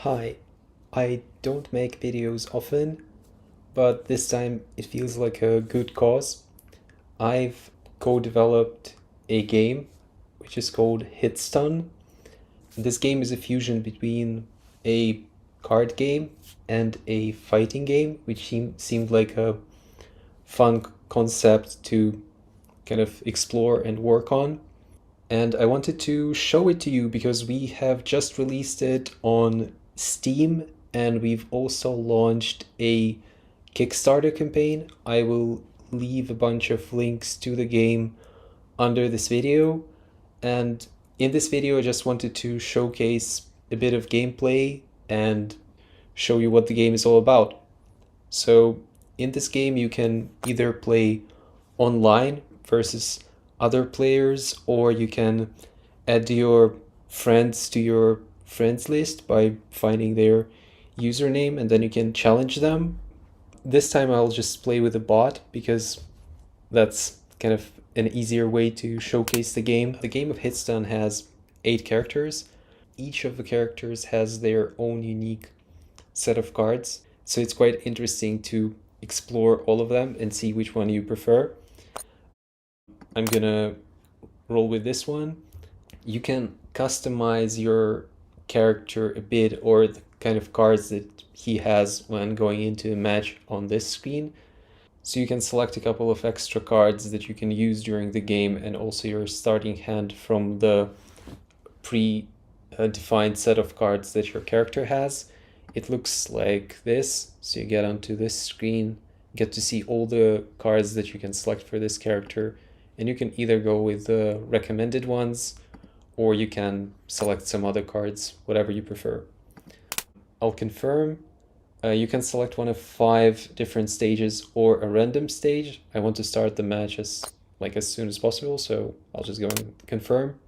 Hi, I don't make videos often, but this time it feels like a good cause. I've co-developed a game which is called Hitstun. This game is a fusion between a card game and a fighting game, which seemed like a fun concept to kind of explore and work on. And I wanted to show it to you because we have just released it on Steam and we've also launched a Kickstarter campaign. I will leave a bunch of links to the game under this video. And in this video, I just wanted to showcase a bit of gameplay and show you what the game is all about. So in this game, you can either play online versus other players, or you can add your friends to your friends list by finding their username and then you can challenge them. This time I'll just play with a bot because that's kind of an easier way to showcase the game. The game of Hitstun has 8 characters. Each of the characters has their own unique set of cards, so it's quite interesting to explore all of them and see which one you prefer. I'm gonna roll with this one. You can customize your character a bit, or the kind of cards that he has when going into a match on this screen. So you can select a couple of extra cards that you can use during the game, and also your starting hand from the pre-defined set of cards that your character has. It looks like this. So you get onto this screen, get to see all the cards that you can select for this character, and you can either go with the recommended ones or you can select some other cards, whatever you prefer. I'll confirm. You can select one of 5 different stages or a random stage. I want to start the match as soon as possible, so I'll just go and confirm.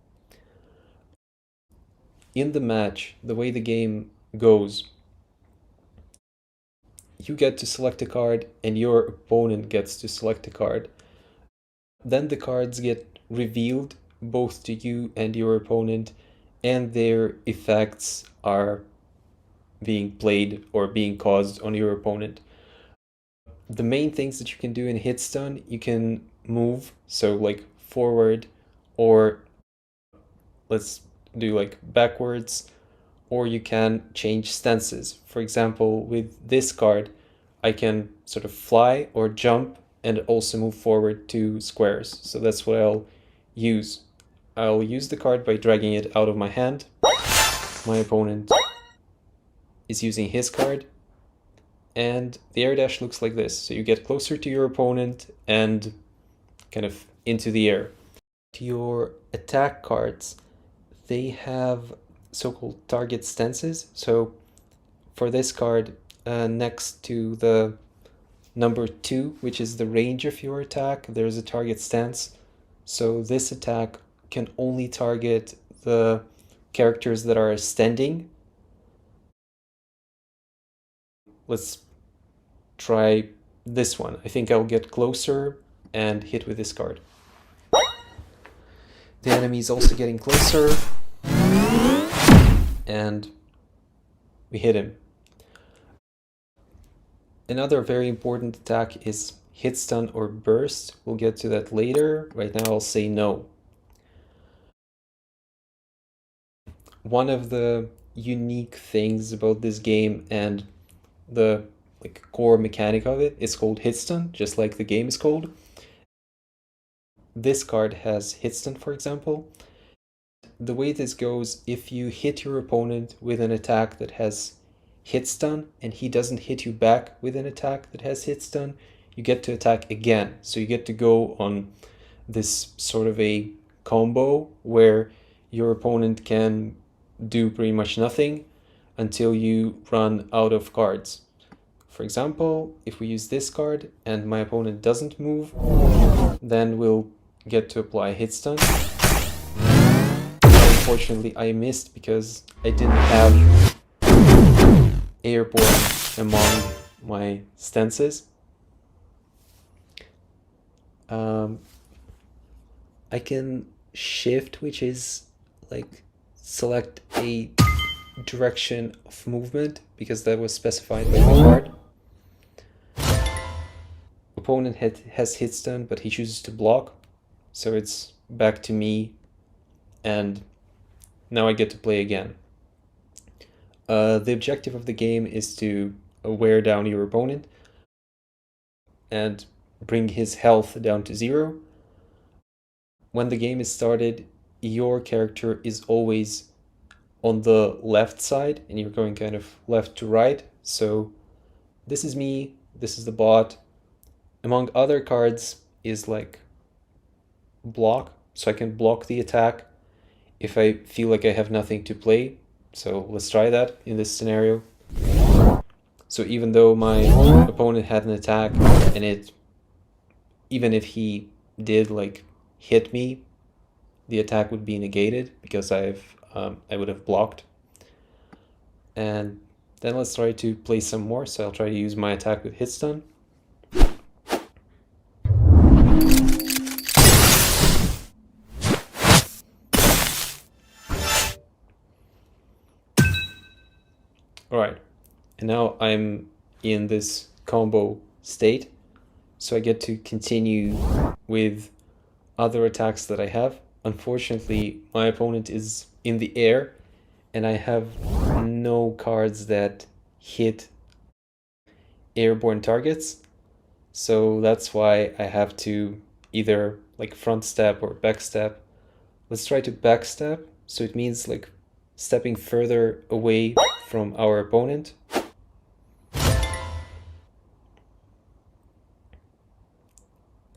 In the match, the way the game goes, you get to select a card and your opponent gets to select a card. Then the cards get revealed both to you and your opponent, and their effects are being played or being caused on your opponent. The main things that you can do in Hitstun, you can move, so like forward, or let's do like backwards, or you can change stances. For example, with this card, I can sort of fly or jump and also move forward 2 squares. So that's what I'll use. I'll use the card by dragging it out of my hand. My opponent is using his card, and the air dash looks like this. So you get closer to your opponent and kind of into the air. Your attack cards, they have so-called target stances. So for this card, next to the number 2, which is the range of your attack, there's a target stance. So this attack can only target the characters that are standing. Let's try this one. I think I'll get closer and hit with this card. The enemy is also getting closer, and we hit him. Another very important attack is Hitstun or Burst. We'll get to that later. Right now I'll say no. One of the unique things about this game and the core mechanic of it is called Hitstun, just like the game is called. This card has Hitstun, for example. The way this goes, if you hit your opponent with an attack that has Hitstun and he doesn't hit you back with an attack that has Hitstun, you get to attack again. So you get to go on this sort of a combo where your opponent can do pretty much nothing until you run out of cards. For example, if we use this card and my opponent doesn't move, then we'll get to apply Hitstun. Unfortunately, I missed because I didn't have airborne among my stances. I can shift, which is like select a direction of movement because that was specified by the card. Opponent has Hitstun, but he chooses to block, so it's back to me, and now I get to play again. The objective of the game is to wear down your opponent and bring his health down to 0. When the game is started, your character is always on the left side, and you're going kind of left to right. So this is me, this is the bot. Among other cards is like block, so I can block the attack if I feel like I have nothing to play. So let's try that in this scenario. So even though my opponent had an attack, and even if he did like hit me, the attack would be negated because I would have blocked. And then let's try to play some more. So I'll try to use my attack with Hitstun. Alright, and now I'm in this combo state, so I get to continue with other attacks that I have. Unfortunately, my opponent is in the air, and I have no cards that hit airborne targets, so that's why I have to either like front step or back step. Let's try to back step, so it means like stepping further away from our opponent.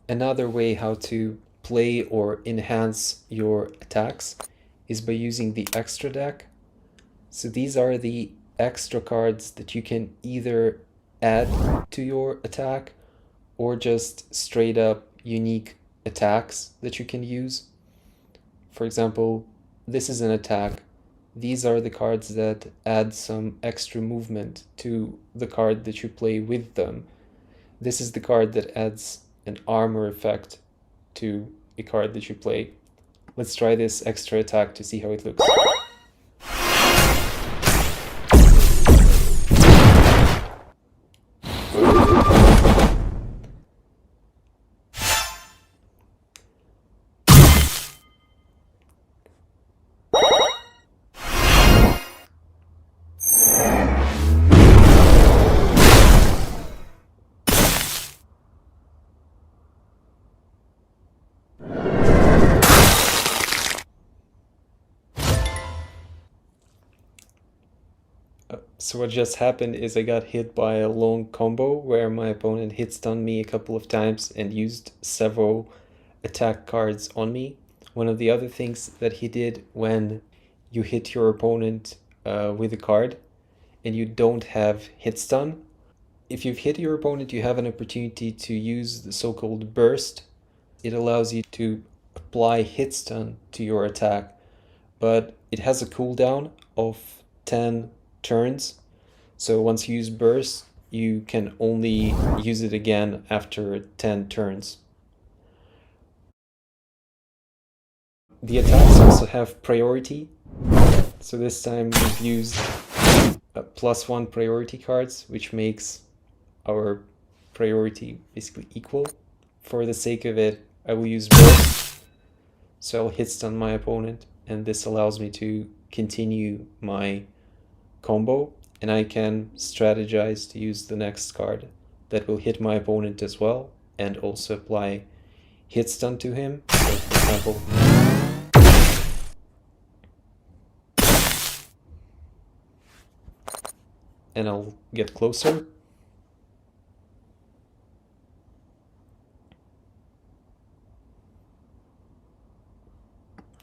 Another way how to play or enhance your attacks is by using the extra deck. So these are the extra cards that you can either add to your attack or just straight up unique attacks that you can use. For example, this is an attack. These are the cards that add some extra movement to the card that you play with them. This is the card that adds an armor effect to a card that you play. Let's try this extra attack to see how it looks. So what just happened is I got hit by a long combo where my opponent hit-stunned me a couple of times and used several attack cards on me. One of the other things that he did when you hit your opponent with a card and you don't have hit-stun, if you've hit your opponent, you have an opportunity to use the so-called burst. It allows you to apply hit-stun to your attack, but it has a cooldown of 10 turns. So once you use burst, you can only use it again after 10 turns. The attacks also have priority. So this time we've used +1 priority cards, which makes our priority basically equal. For the sake of it, I will use burst. So I'll hit stun my opponent, and this allows me to continue my combo, and I can strategize to use the next card that will hit my opponent as well and also apply hit stun to him. So for example, and I'll get closer.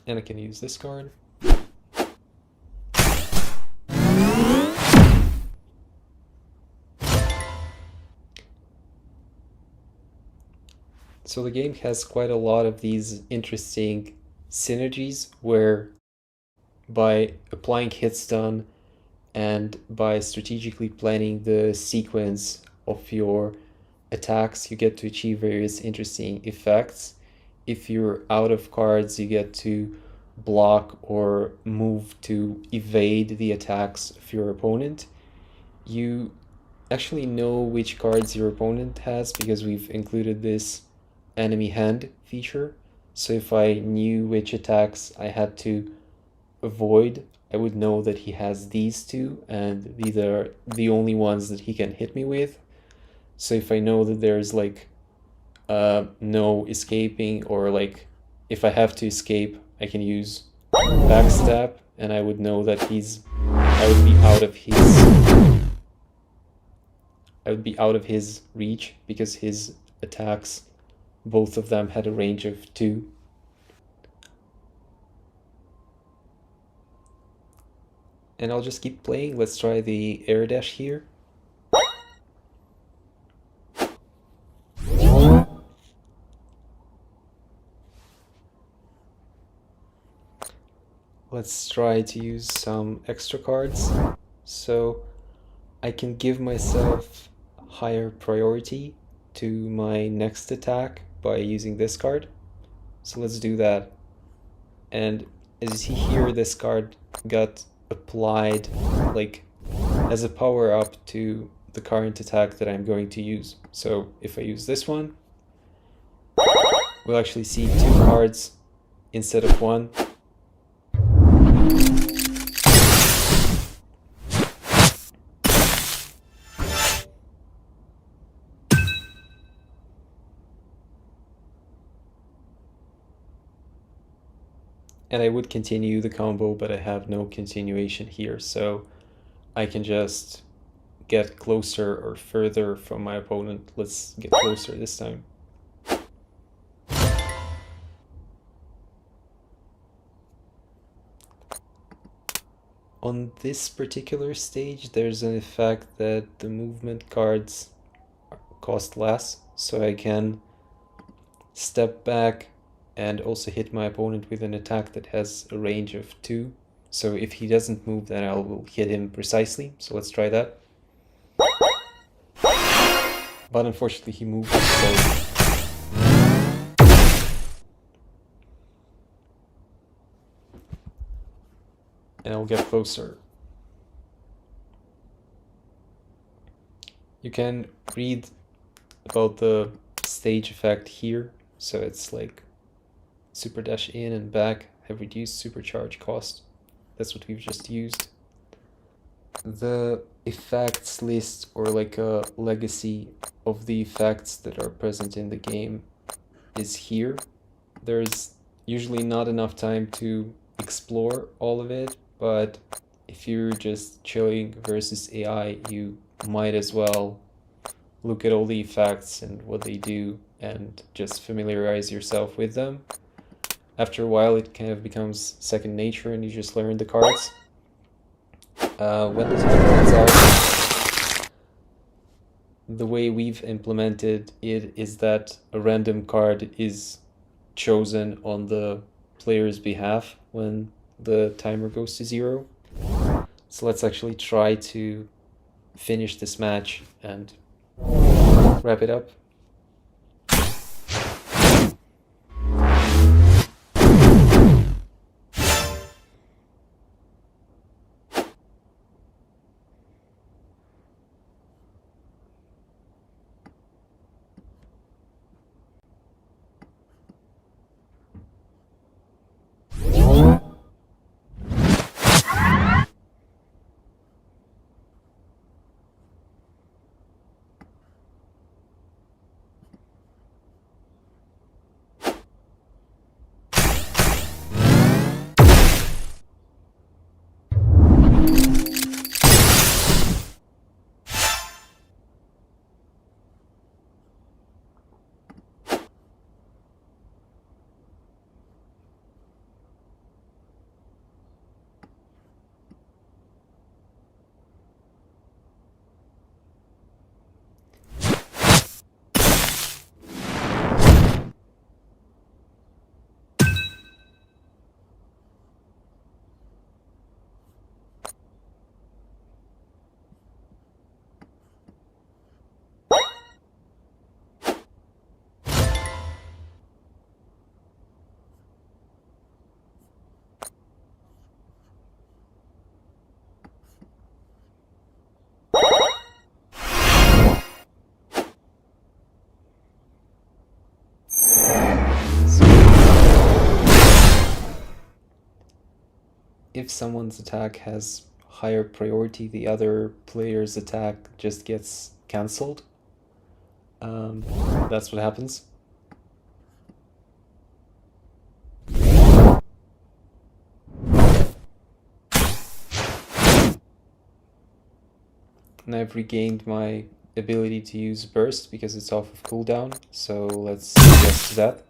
And I can use this card. So the game has quite a lot of these interesting synergies where by applying hit stun and by strategically planning the sequence of your attacks, you get to achieve various interesting effects. If you're out of cards, you get to block or move to evade the attacks of your opponent, you actually know which cards your opponent has because we've included this enemy hand feature. So if I knew which attacks I had to avoid, I would know that he has these two, and these are the only ones that he can hit me with. So if I know that there's like no escaping, or like if I have to escape, I can use backstab, and I would know that I would be out of his reach because his attacks, both of them had a range of 2. And I'll just keep playing. Let's try the air dash here. Let's try to use some extra cards so I can give myself higher priority to my next attack by using this card. So let's do that. And as you see here, this card got applied like as a power up to the current attack that I'm going to use. So if I use this one, we'll actually see 2 cards instead of 1. And I would continue the combo, but I have no continuation here, so I can just get closer or further from my opponent. Let's get closer this time. On this particular stage, there's an effect that the movement cards cost less, so I can step back and also hit my opponent with an attack that has a range of 2. So if he doesn't move, then I will hit him precisely. So let's try that. But unfortunately he moved, so... And I'll get closer. You can read about the stage effect here. So it's like super dash in and back have reduced supercharge cost. That's what we've just used. The effects list, or like a legacy of the effects that are present in the game, is here. There's usually not enough time to explore all of it, but if you're just chilling versus AI, you might as well look at all the effects and what they do and just familiarize yourself with them. After a while, it kind of becomes second nature and you just learn the cards. When the time runs out, the way we've implemented it is that a random card is chosen on the player's behalf when the timer goes to 0. So let's actually try to finish this match and wrap it up. if someone's attack has higher priority, the other player's attack just gets cancelled. That's what happens. And I've regained my ability to use burst because it's off of cooldown, so let's yes to that.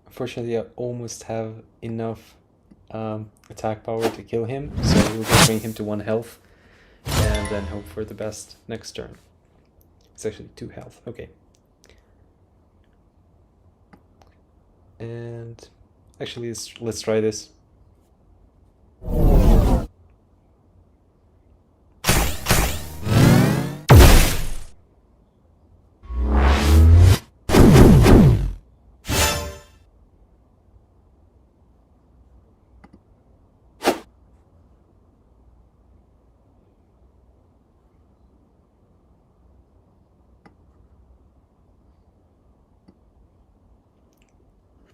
Unfortunately, I almost have enough attack power to kill him, so we'll just bring him to 1 health and then hope for the best next turn. It's actually 2 health, okay. And actually, let's try this.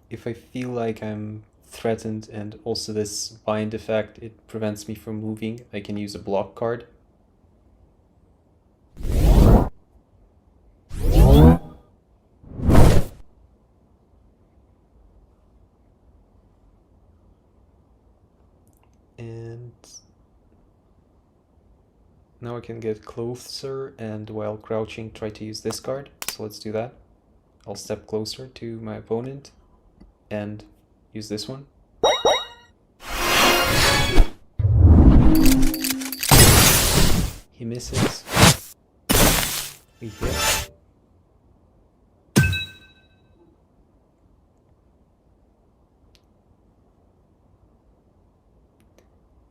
If I feel like I'm threatened and also this bind effect, it prevents me from moving, I can use a block card. And now I can get closer and while crouching try to use this card, so let's do that. I'll step closer to my opponent and use this one. He misses. We hit.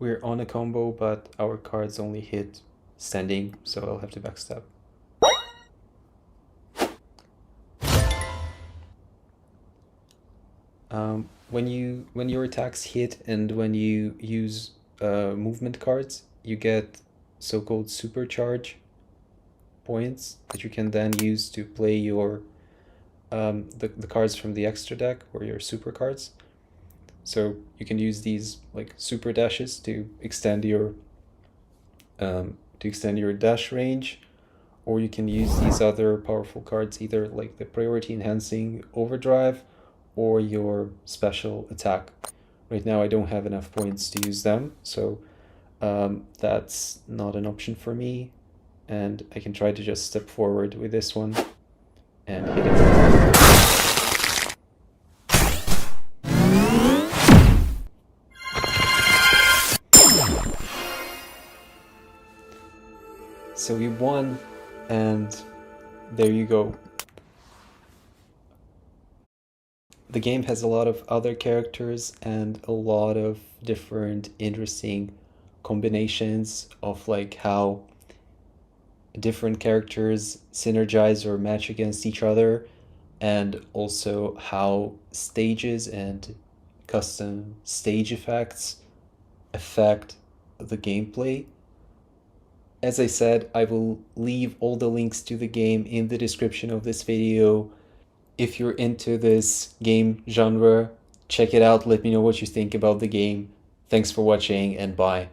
We're on a combo, but our cards only hit standing, so I'll have to backstab. When your attacks hit and when you use movement cards, you get so-called supercharge points that you can then use to play your the cards from the extra deck or your super cards. So you can use these like super dashes to extend your dash range, or you can use these other powerful cards, either like the priority enhancing overdrive or your special attack. Right now I don't have enough points to use them, so that's not an option for me, and I can try to just step forward with this one and hit it. So we won, and there you go. The game has a lot of other characters and a lot of different interesting combinations of like how different characters synergize or match against each other, and also how stages and custom stage effects affect the gameplay. As I said, I will leave all the links to the game in the description of this video. If you're into this game genre, check it out. Let me know what you think about the game. Thanks for watching, and bye.